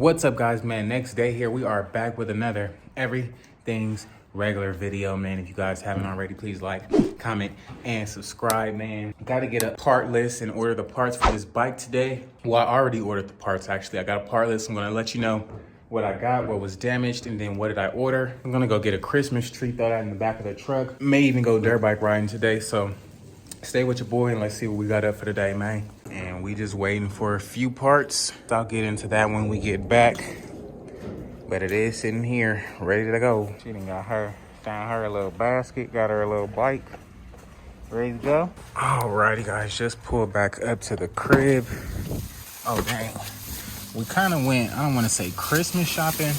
What's up, guys, man? Next day here, we are back with another Everything's Regular video, man. If you guys haven't already, please like, comment, and subscribe, man. Got to get a part list and order the parts for this bike today. Well, I already ordered the parts, actually. I got a part list. I'm going to let you know what I got, what was damaged, and then what did I order. I'm going to go get a Christmas tree, throw that in the back of the truck. May even go dirt bike riding today, so stay with your boy and let's see what we got up for today, man. And we just waiting for a few parts. I'll get into that when we get back. But it is sitting here, ready to go. She done got her, found her a little basket, got her a little bike, ready to go. Alrighty, guys, just pulled back up to the crib. Oh, dang. We kind of went, I don't want to say Christmas shopping,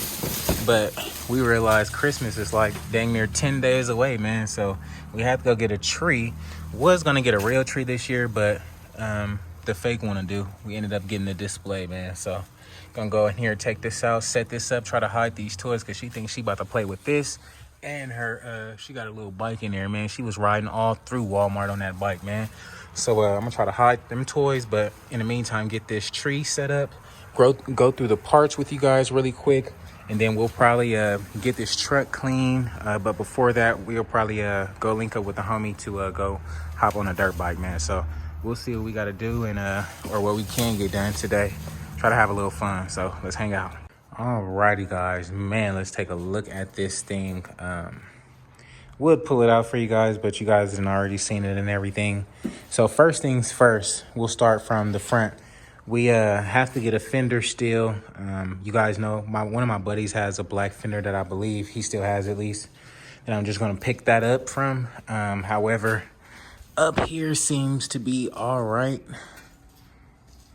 but we realized Christmas is like dang near 10 days away, man. So we had to go get a tree. Was going to get a real tree this year, but the fake one to do. We ended up getting the display, man. So gonna go in here, take this out, set this up, try to hide these toys because she thinks she about to play with this. And her, she got a little bike in there, man. She was riding all through Walmart on that bike, man. So I'm gonna try to hide them toys, but in the meantime, get this tree set up, go through the parts with you guys really quick, and then we'll probably get this truck clean. But before that, we'll probably go link up with the homie to go hop on a dirt bike, man. So we'll see what we got to do and or what we can get done today. Try to have a little fun. So let's hang out. Alrighty, guys, man, let's take a look at this thing. Would pull it out for you guys, but you guys have already seen it and everything. So first things first, we'll start from the front. We have to get a fender still. You guys know one of my buddies has a black fender that I believe he still has, at least, and I'm just gonna pick that up from. However, up here seems to be all right.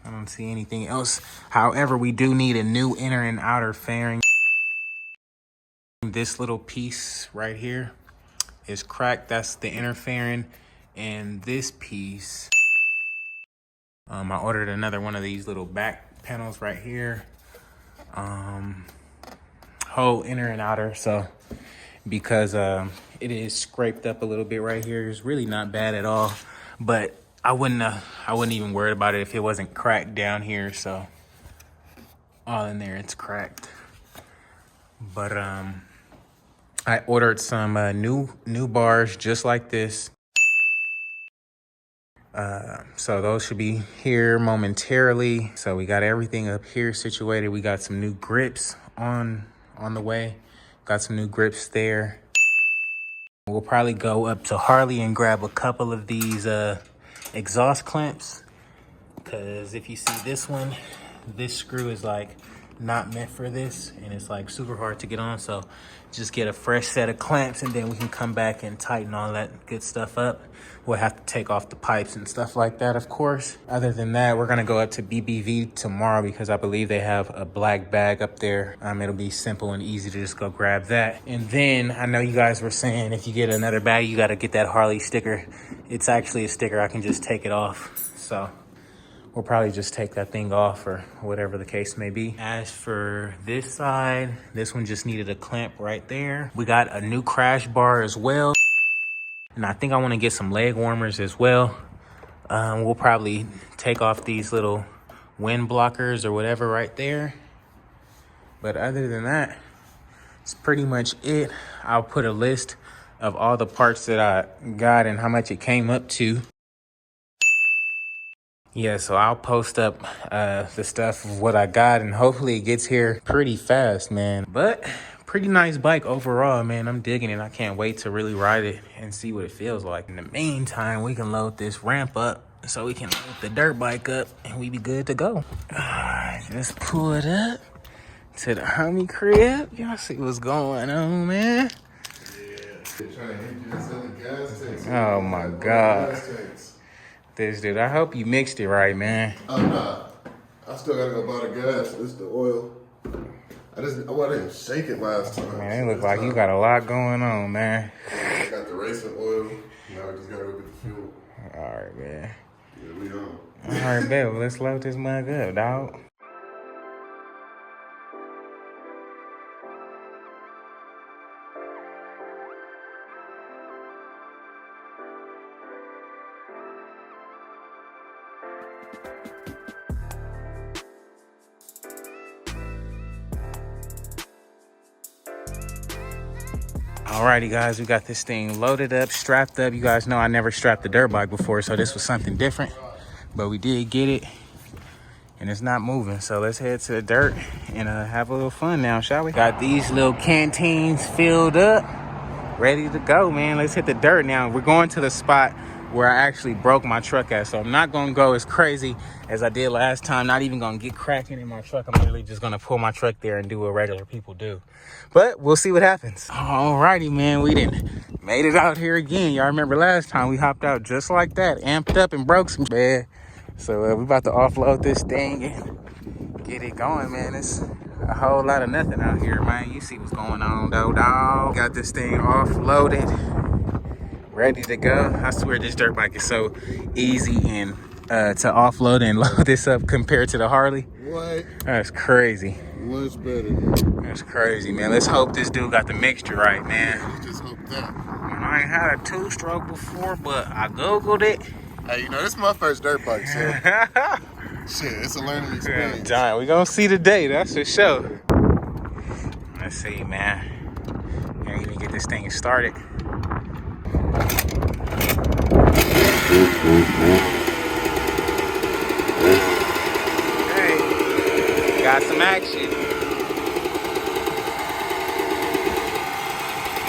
I don't see anything else. However, we do need a new inner and outer fairing. This little piece right here is cracked. That's the inner fairing. And this piece, I ordered another one of these little back panels right here. Whole inner and outer. So because it is scraped up a little bit right here. It's really not bad at all. But I wouldn't even worry about it if it wasn't cracked down here. So all in there, it's cracked. But I ordered some new bars just like this. So those should be here momentarily. So we got everything up here situated. We got some new grips on the way. Got some new grips there. We'll probably go up to Harley and grab a couple of these exhaust clamps, because if you see this one, this screw is like not meant for this and it's like super hard to get on. So just get a fresh set of clamps and then we can come back and tighten all that good stuff up. We'll have to take off the pipes and stuff like that, of course. Other than that, we're gonna go up to BBV tomorrow because I believe they have a black bag up there. It'll be simple and easy to just go grab that. And then I know you guys were saying if you get another bag, you gotta get that Harley sticker. It's actually a sticker, I can just take it off. So we'll probably just take that thing off or whatever the case may be. As for this side, this one just needed a clamp right there. We got a new crash bar as well. And I think I want to get some leg warmers as well. We'll probably take off these little wind blockers or whatever right there. But other than that, it's pretty much it. I'll put a list of all the parts that I got and how much it came up to. Yeah, so I'll post up the stuff of what I got, and hopefully it gets here pretty fast, man. But pretty nice bike overall, man. I'm digging it. I can't wait to really ride it and see what it feels like. In the meantime, we can load this ramp up so we can load the dirt bike up and we be good to go. Just pull it up to the homie crib. Y'all see what's going on, man. Oh my God. This dude, I hope you mixed it right, man. Oh, nah. I still gotta go buy the gas. This is the oil. I didn't shake it last time. Man, it look like you got a lot going on, man. I got the racing oil. Now I just gotta go get the fuel. All right, man. Yeah, we on. All right, baby. Let's load this mug up, dog. Alrighty guys, we got this thing loaded up, strapped up. You guys know I never strapped the dirt bike before, so this was something different. But we did get it, and it's not moving. So let's head to the dirt and have a little fun now, shall we? Got these little canteens filled up, ready to go, man. Let's hit the dirt now. We're going to the spot where I actually broke my truck at. So I'm not gonna go as crazy as I did last time. Not even gonna get cracking in my truck. I'm literally just gonna pull my truck there and do what regular people do. But we'll see what happens. Alrighty, man, we didn't made it out here again. Y'all remember last time we hopped out just like that, amped up and broke some bad. So we about to offload this thing and get it going, man. It's a whole lot of nothing out here, man. You see what's going on, though, dog. Got this thing offloaded, ready to go. I swear this dirt bike is so easy and to offload and load this up compared to the Harley. What? That's crazy. Much better. That's crazy, man. Let's hope this dude got the mixture right, man. You just hope that. I ain't had a 2-stroke before, but I Googled it. Hey, you know, this is my first dirt bike, so shit, it's a learning experience. John, we gonna see today, that's for sure. Let's see, man. Can't even get this thing started. Hey, got some action.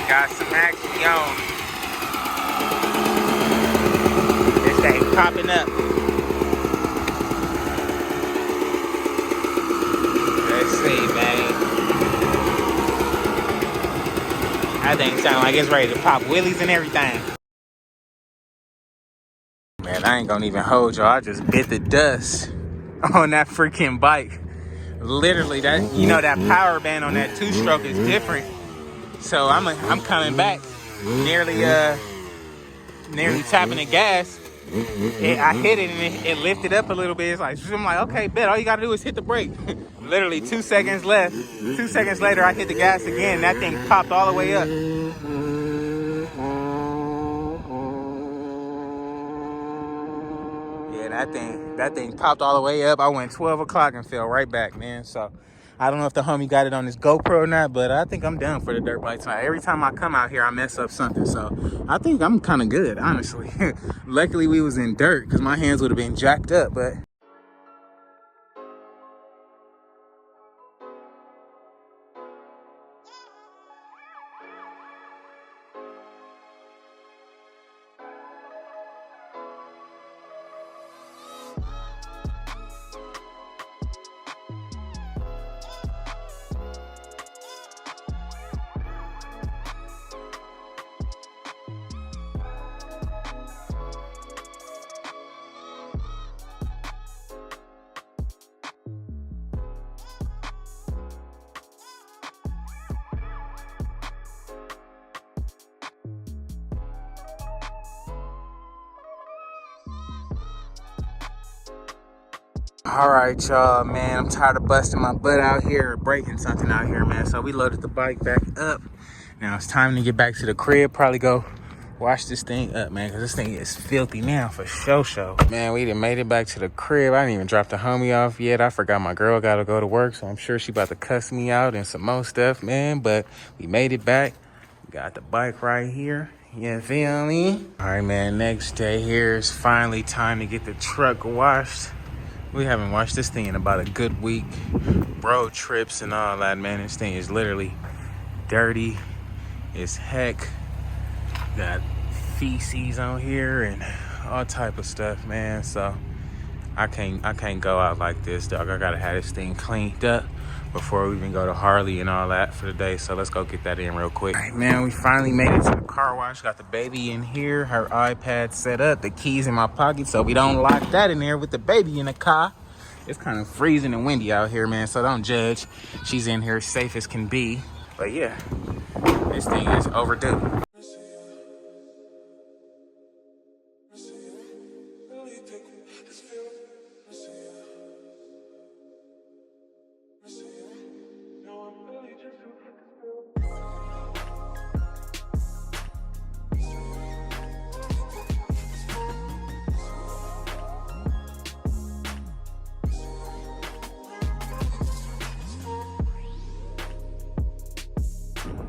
Got some action, yo. This thing popping up. Let's see, man. That thing sound like it's ready to pop wheelies and everything. Man, I ain't gonna even hold y'all. I just bit the dust on that freaking bike. Literally, that, you know, that power band on that 2-stroke is different. So I'm coming back, nearly tapping the gas. I hit it and it lifted up a little bit. It's like, I'm like, okay, bet all you gotta do is hit the brake. Literally 2 seconds left. 2 seconds later, I hit the gas again. That thing popped all the way up. Yeah, that thing popped all the way up. I went 12 o'clock and fell right back, man. So I don't know if the homie got it on his GoPro or not, but I think I'm down for the dirt bike tonight. Every time I come out here, I mess up something. So I think I'm kind of good, honestly. Luckily, we was in dirt because my hands would have been jacked up, but... All right, y'all, man, I'm tired of busting my butt out here, breaking something out here, man. So we loaded the bike back up. Now it's time to get back to the crib, probably go wash this thing up, man, because this thing is filthy now for show. Man, we done made it back to the crib. I didn't even drop the homie off yet. I forgot my girl got to go to work, so I'm sure she about to cuss me out and some more stuff, man. But we made it back. Got the bike right here. You feel me? All right, man, next day here is finally time to get the truck washed. We haven't washed this thing in about a good week. Road trips and all that, man. This thing is literally dirty as heck. Got feces on here and all type of stuff, man. So I can't go out like this, dog. I gotta have this thing cleaned up before we even go to Harley and all that for the day. So let's go get that in real quick. All right, man, we finally made it to the car wash. Got the baby in here, her iPad set up, the keys in my pocket, so we don't lock that in there with the baby in the car. It's kind of freezing and windy out here, man, so don't judge. She's in here safe as can be. But yeah, this thing is overdue.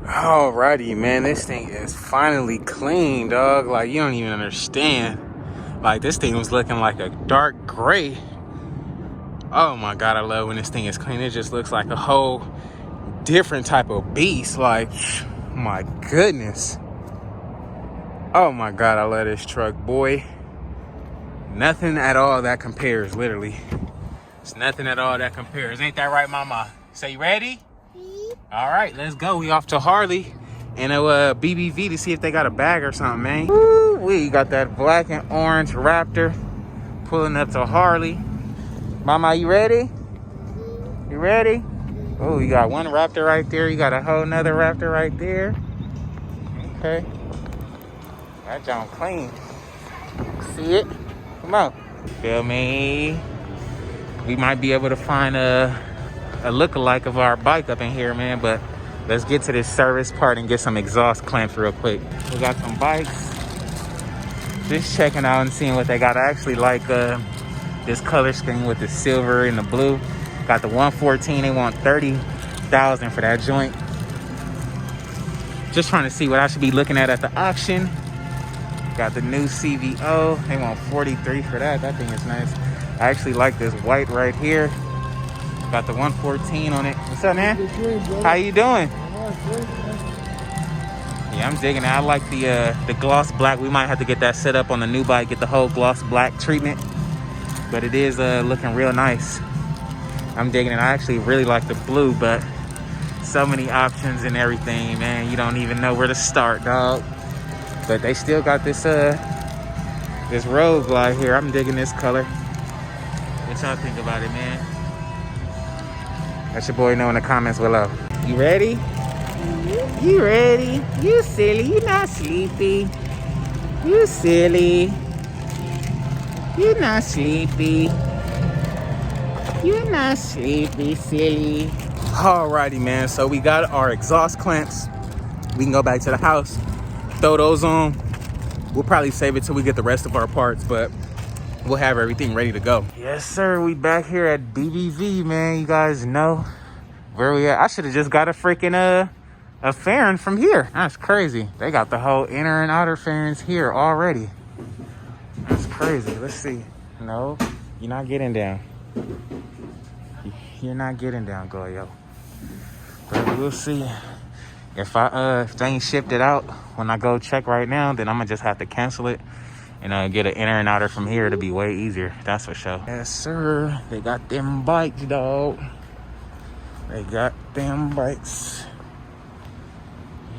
Alrighty, man, this thing is finally clean, dog. Like, you don't even understand. Like, this thing was looking like a dark gray. Oh my God, I love when this thing is clean. It just looks like a whole different type of beast. Like, my goodness. Oh my God, I love this truck, boy. Nothing at all that compares, literally. It's nothing at all that compares. Ain't that right, mama? So you ready? All right, let's go. We off to Harley and a BBV to see if they got a bag or something, man. Woo, we got that black and orange Raptor pulling up to Harley. Mama, you ready? You ready? Oh, you got one Raptor right there. You got a whole nother Raptor right there. Okay. That junk clean. See it? Come on. Feel me? We might be able to find a lookalike of our bike up in here, man, but let's get to this service part and get some exhaust clamps real quick. We got some bikes. Just checking out and seeing what they got. I actually like this color scheme with the silver and the blue. Got the 114. They want $30,000 for that joint. Just trying to see what I should be looking at the auction. Got the new CVO. They want 43 for that. That thing is nice. I actually like this white right here. Got the 114 on it. What's up, man? How you doing? Yeah, I'm digging it. I like the gloss black. We might have to get that set up on the new bike, get the whole gloss black treatment. But it is looking real nice. I'm digging it. I actually really like the blue, but so many options and everything, man. You don't even know where to start, dog. But they still got this this Rogue Glide here. I'm digging this color. What y'all think about it, man? Let your boy know in the comments below. You ready? You ready? You silly. You not sleepy. You silly. You not sleepy. You not sleepy, silly. Alrighty, man. So we got our exhaust clamps. We can go back to the house, throw those on. We'll probably save it till we get the rest of our parts, but we'll have everything ready to go. Yes, sir. We back here at BBV, man. You guys know where we at. I should have just got a freaking a fairing from here. That's crazy. They got the whole inner and outer fairings here already. That's crazy. Let's see. No, you're not getting down. You're not getting down, Goyo. But we'll see. If they ain't shipped it out when I go check right now, then I'm gonna just have to cancel it and get an inner and outer from here to be way easier. That's for sure. Yes, sir. They got them bikes, dog. They got them bikes.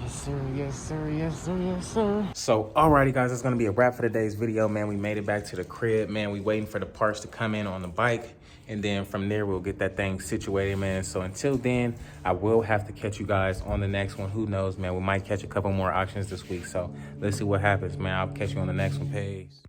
Yes, sir. Yes, sir. Yes, sir. Yes, sir. So, alrighty, guys, that's gonna be a wrap for today's video, man. We made it back to the crib, man. We waiting for the parts to come in on the bike. And then from there, we'll get that thing situated, man. So until then, I will have to catch you guys on the next one. Who knows, man? We might catch a couple more auctions this week. So let's see what happens, man. I'll catch you on the next one. Peace.